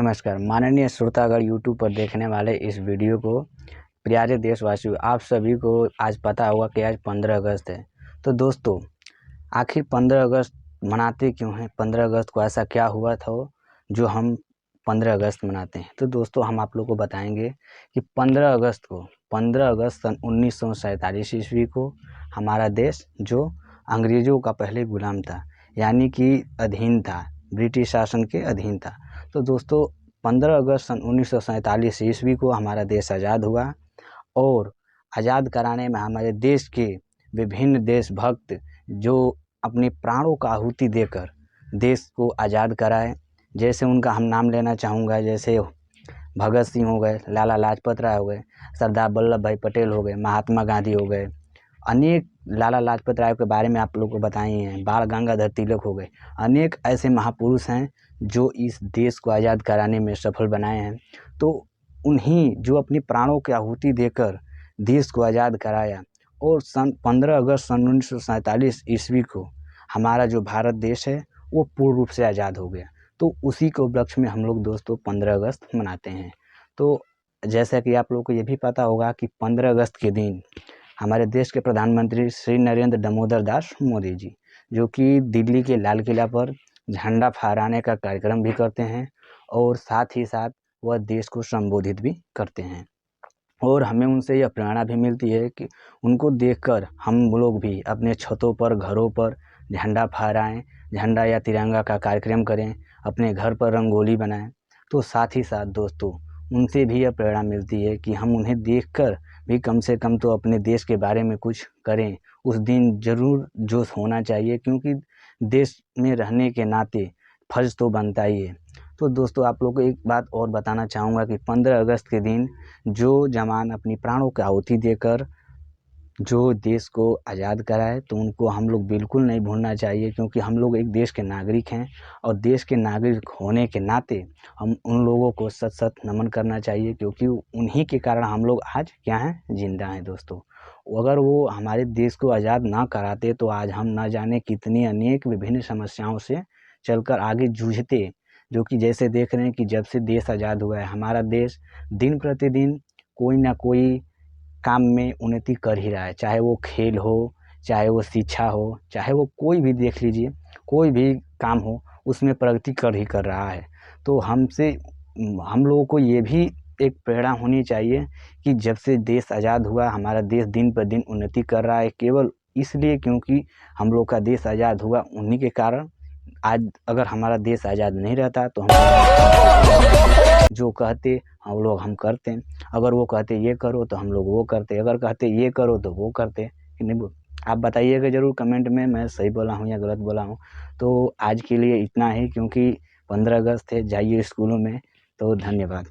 नमस्कार माननीय श्रोतागण यूट्यूब पर देखने वाले इस वीडियो को प्यारे देशवासियों, आप सभी को आज पता होगा कि आज 15 अगस्त है। तो दोस्तों, आखिर 15 अगस्त मनाते क्यों हैं? 15 अगस्त को ऐसा क्या हुआ था जो हम 15 अगस्त मनाते हैं? तो दोस्तों, हम आप लोग को बताएंगे कि 15 अगस्त सन 1947 ईस्वी को हमारा देश जो अंग्रेज़ों का पहले गुलाम था, यानी कि अधीन था, ब्रिटिश शासन के अधीन था। तो दोस्तों, 15 अगस्त सन 1947 ईस्वी को हमारा देश आज़ाद हुआ और आज़ाद कराने में हमारे देश के विभिन्न देशभक्त जो अपने प्राणों का आहुति देकर देश को आज़ाद कराए। जैसे उनका हम नाम लेना चाहूँगा, जैसे भगत सिंह हो गए, लाला लाजपत राय हो गए, सरदार वल्लभ भाई पटेल हो गए, महात्मा गांधी हो गए, अनेक लाला लाजपत राय के बारे में आप लोग को बताए हैं, बाल गंगाधर तिलक हो गए। अनेक ऐसे महापुरुष हैं जो इस देश को आज़ाद कराने में सफल बनाए हैं। तो उन्हीं जो अपनी प्राणों की आहुति देकर देश को आज़ाद कराया और सन 15 अगस्त सन 1947 ईस्वी को हमारा जो भारत देश है वो पूर्ण रूप से आज़ाद हो गया। तो उसी के उपलक्ष्य में हम लोग दोस्तों 15 अगस्त मनाते हैं। तो जैसा कि आप लोग को ये भी पता होगा कि 15 अगस्त के दिन हमारे देश के प्रधानमंत्री श्री नरेंद्र दामोदर दास मोदी जी, जो कि दिल्ली के लाल किला पर झंडा फहराने का कार्यक्रम भी करते हैं और साथ ही साथ वह देश को संबोधित भी करते हैं। और हमें उनसे यह प्रेरणा भी मिलती है कि उनको देखकर हम लोग भी अपने छतों पर, घरों पर झंडा फहराएं, झंडा या तिरंगा का कार्यक्रम करें, अपने घर पर रंगोली बनाएं। तो साथ ही साथ दोस्तों, उनसे भी यह प्रेरणा मिलती है कि हम उन्हें देखकर भी कम से कम तो अपने देश के बारे में कुछ करें। उस दिन ज़रूर जोश होना चाहिए, क्योंकि देश में रहने के नाते फ़र्ज़ तो बनता ही है। तो दोस्तों, आप लोग को एक बात और बताना चाहूँगा कि 15 अगस्त के दिन जो जवान अपनी प्राणों की आहुति देकर जो देश को आज़ाद कराए, तो उनको हम लोग बिल्कुल नहीं भूलना चाहिए, क्योंकि हम लोग एक देश के नागरिक हैं और देश के नागरिक होने के नाते हम उन लोगों को सत सत नमन करना चाहिए, क्योंकि उन्हीं के कारण हम लोग आज क्या हैं, जिंदा हैं दोस्तों। अगर वो हमारे देश को आज़ाद ना कराते तो आज हम ना जाने कितनी अनेक विभिन्न समस्याओं से चलकर आगे जूझते, जो कि जैसे देख रहे हैं कि जब से देश आज़ाद हुआ है हमारा देश दिन प्रतिदिन कोई ना कोई काम में उन्नति कर ही रहा है। चाहे वो खेल हो, चाहे वो शिक्षा हो, चाहे वो कोई भी देख लीजिए, कोई भी काम हो उसमें प्रगति कर रहा है। तो हम लोगों को ये भी एक प्रेरणा होनी चाहिए कि जब से देश आज़ाद हुआ हमारा देश दिन पर दिन उन्नति कर रहा है, केवल इसलिए क्योंकि हम लोग का देश आज़ाद हुआ उन्हीं के कारण। आज अगर हमारा देश आज़ाद नहीं रहता तो हम जो कहते हम करते। अगर वो कहते ये करो तो हम लोग वो करते, अगर कहते ये करो तो वो करते। कि नहीं, आप बताइएगा ज़रूर कमेंट में मैं सही बोला हूँ या गलत बोला हूँ। तो आज के लिए इतना ही, क्योंकि 15 अगस्त है, जाइए स्कूलों में। तो धन्यवाद।